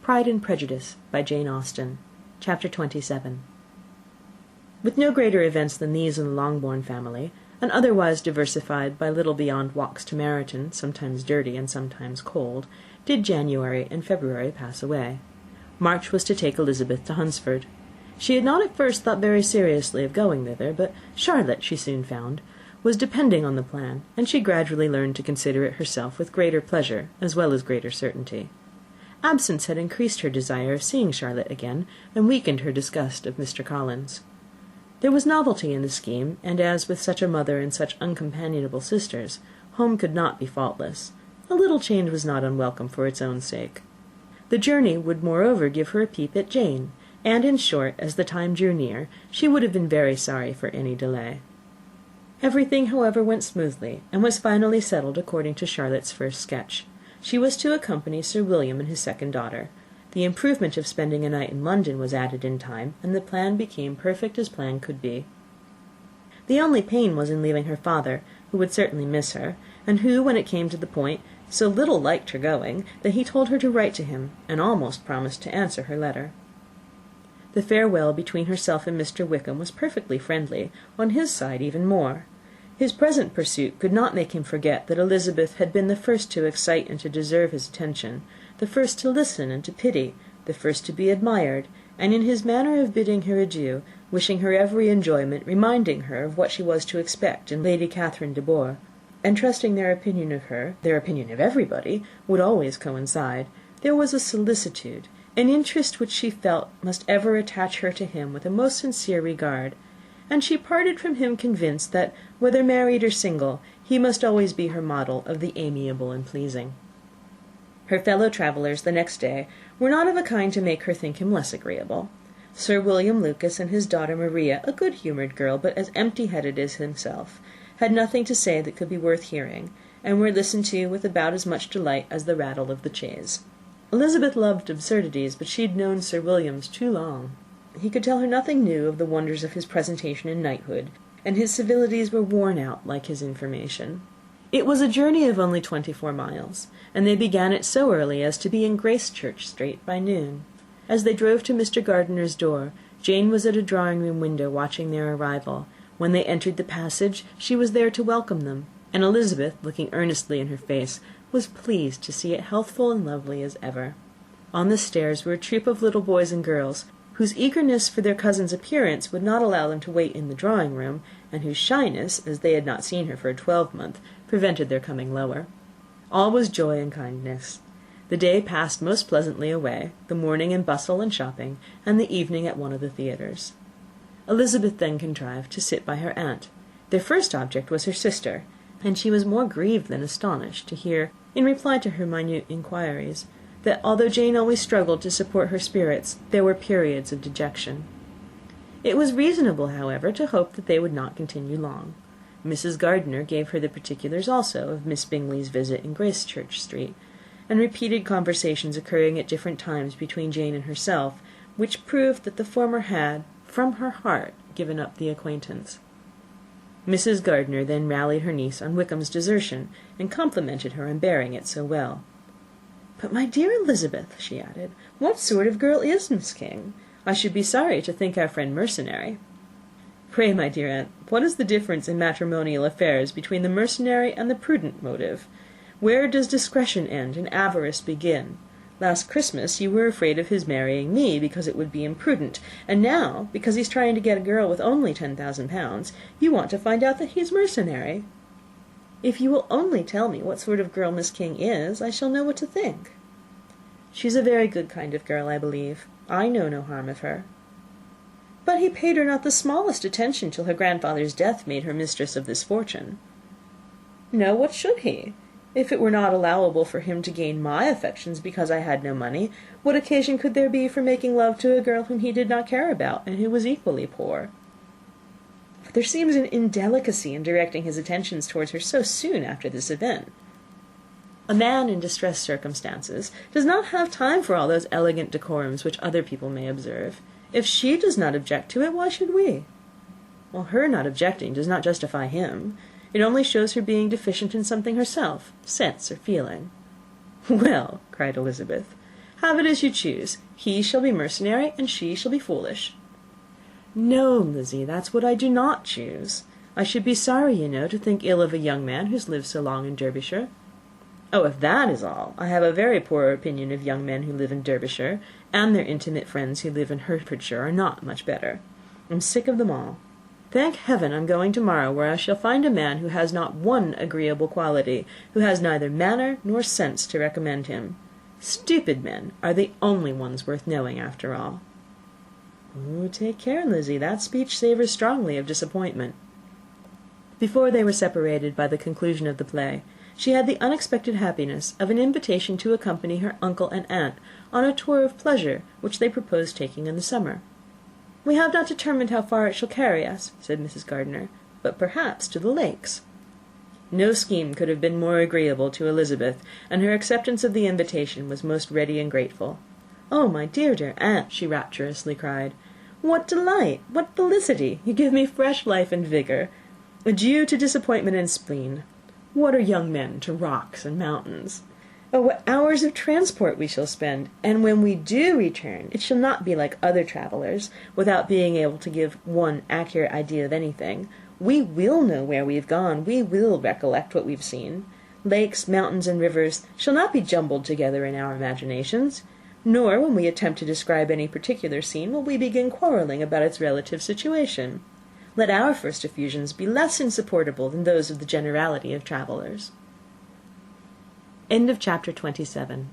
Pride and Prejudice, by Jane Austen. Chapter 27. With no greater events than these in the Longbourn family, and otherwise diversified by little beyond walks to Meryton, sometimes dirty and sometimes cold, did January and February pass away. March was to take Elizabeth to Hunsford. She had not at first thought very seriously of going thither, but Charlotte, she soon found, was depending on the plan, and she gradually learned to consider it herself with greater pleasure as well as greater certainty. Absence had increased her desire of seeing Charlotte again, and weakened her disgust of Mr. Collins. There was novelty in the scheme, and as with such a mother and such uncompanionable sisters, home could not be faultless. A little change was not unwelcome for its own sake. The journey would moreover give her a peep at Jane, and in short, as the time drew near, she would have been very sorry for any delay. Everything, however, went smoothly, and was finally settled according to Charlotte's first sketch. She was to accompany Sir William and his second daughter. The improvement of spending a night in London was added in time, and the plan became perfect as plan could be. The only pain was in leaving her father, who would certainly miss her, and who, when it came to the point, so little liked her going, that he told her to write to him, and almost promised to answer her letter. The farewell between herself and Mr. Wickham was perfectly friendly, on his side even more. His present pursuit could not make him forget that Elizabeth had been the first to excite and to deserve his attention, the first to listen and to pity, the first to be admired, and in his manner of bidding her adieu, wishing her every enjoyment, reminding her of what she was to expect in Lady Catherine de Bourgh, and trusting their opinion of her, their opinion of everybody, would always coincide, there was a solicitude, an interest which she felt must ever attach her to him with a most sincere regard, and she parted from him convinced that, whether married or single, he must always be her model of the amiable and pleasing. Her fellow travellers the next day were not of a kind to make her think him less agreeable. Sir William Lucas and his daughter Maria, a good-humoured girl, but as empty-headed as himself, had nothing to say that could be worth hearing, and were listened to with about as much delight as the rattle of the chaise. Elizabeth loved absurdities, but she had known Sir William's too long. He could tell her nothing new of the wonders of his presentation in knighthood, and his civilities were worn out like his information. It was a journey of only 24 miles, and they began it so early as to be in Gracechurch Street by noon. As they drove to Mr. Gardiner's door, Jane was at a drawing-room window watching their arrival. When they entered the passage, she was there to welcome them, and Elizabeth, looking earnestly in her face, was pleased to see it healthful and lovely as ever. On the stairs were a troop of little boys and girls, whose eagerness for their cousin's appearance would not allow them to wait in the drawing-room, and whose shyness, as they had not seen her for a 12-month, prevented their coming lower. All was joy and kindness. The day passed most pleasantly away, the morning in bustle and shopping, and the evening at one of the theatres. Elizabeth then contrived to sit by her aunt. Their first object was her sister, and she was more grieved than astonished to hear, in reply to her minute inquiries, that although Jane always struggled to support her spirits, there were periods of dejection. It was reasonable, however, to hope that they would not continue long. Mrs. Gardiner gave her the particulars also of Miss Bingley's visit in Gracechurch Street, and repeated conversations occurring at different times between Jane and herself, which proved that the former had, from her heart, given up the acquaintance. Mrs. Gardiner then rallied her niece on Wickham's desertion, and complimented her on bearing it so well. "But, my dear Elizabeth," she added, "what sort of girl is Miss King? I should be sorry to think our friend mercenary." "Pray, my dear aunt, what is the difference in matrimonial affairs between the mercenary and the prudent motive? Where does discretion end and avarice begin? Last Christmas you were afraid of his marrying me because it would be imprudent, and now, because he's trying to get a girl with only 10,000 pounds, you want to find out that he's mercenary. If you will only tell me what sort of girl Miss King is, I shall know what to think." "She's a very good kind of girl, I believe. I know no harm of her." "But he paid her not the smallest attention till her grandfather's death made her mistress of this fortune." "No, what should he? If it were not allowable for him to gain my affections because I had no money, what occasion could there be for making love to a girl whom he did not care about, and who was equally poor?" "But there seems an indelicacy in directing his attentions towards her so soon after this event. A man in distressed circumstances does not have time for all those elegant decorums which other people may observe. If she does not object to it, why should we?" "Well, her not objecting does not justify him. It only shows her being deficient in something herself, sense or feeling." "Well," cried Elizabeth, Have it as you choose. He shall be mercenary, and she shall be foolish." "No, Lizzie, that's what I do not choose. I should be sorry, you know, to think ill of a young man who has lived so long in Derbyshire." "Oh, if that is all, I have a very poor opinion of young men who live in Derbyshire, and their intimate friends who live in Hertfordshire are not much better. I'm sick of them all. Thank heaven I'm going to-morrow, where I shall find a man who has not one agreeable quality, who has neither manner nor sense to recommend him. Stupid men are the only ones worth knowing, after all." "Oh, take care, Lizzie, that speech savours strongly of disappointment." Before they were separated by the conclusion of the play, she had the unexpected happiness of an invitation to accompany her uncle and aunt on a tour of pleasure which they proposed taking in the summer. "We have not determined how far it shall carry us," said Mrs. Gardiner, "but perhaps to the Lakes." No scheme could have been more agreeable to Elizabeth, and her acceptance of the invitation was most ready and grateful. "Oh, my dear aunt," she rapturously cried, "what delight! What felicity! You give me fresh life and vigour. Adieu to disappointment and spleen. What are young men to rocks and mountains? Oh, what hours of transport we shall spend! And when we do return, it shall not be like other travellers, without being able to give one accurate idea of anything. We will know where we have gone. We will recollect what we have seen. Lakes, mountains, and rivers shall not be jumbled together in our imaginations. Nor, when we attempt to describe any particular scene, will we begin quarrelling about its relative situation. Let our first effusions be less insupportable than those of the generality of travellers." Chapter 27.